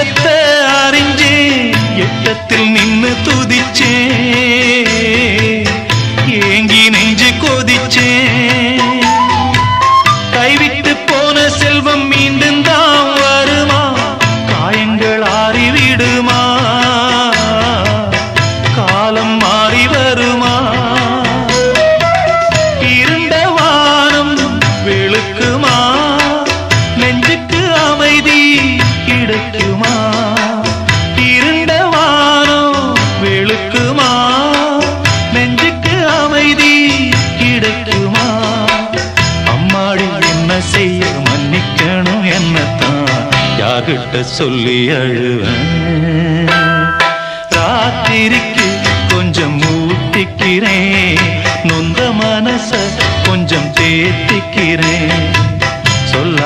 ஆயிரத்தை அறிஞ்சே எட்டத்தில் நின்னு துதிச்சே ஏங்கி நெஞ்சு கொதிச்சே கைவிட்டு போன செல்வம் மீண்டும் தான் வருமா காயங்கள் ஆறிவிடுமா காலம் மாறி வருமா இருண்ட வானம் வெளுக்குமா நெஞ்சுக்கு அமைதி கிடைக்குமா இருண்ட வானம் வெளுக்குமா நெஞ்சுக்கு அமைதி கிடைக்குமா அம்மாடி என்ன செய்ய மன்னிக்கணும் என்னத்தான் யார்கிட்ட சொல்லி அழுவேன் ராத்திரிக்கு கொஞ்சம் ஊத்திக்கிறேன் நொந்த மனச கொஞ்சம் தேத்திக்கிறேன்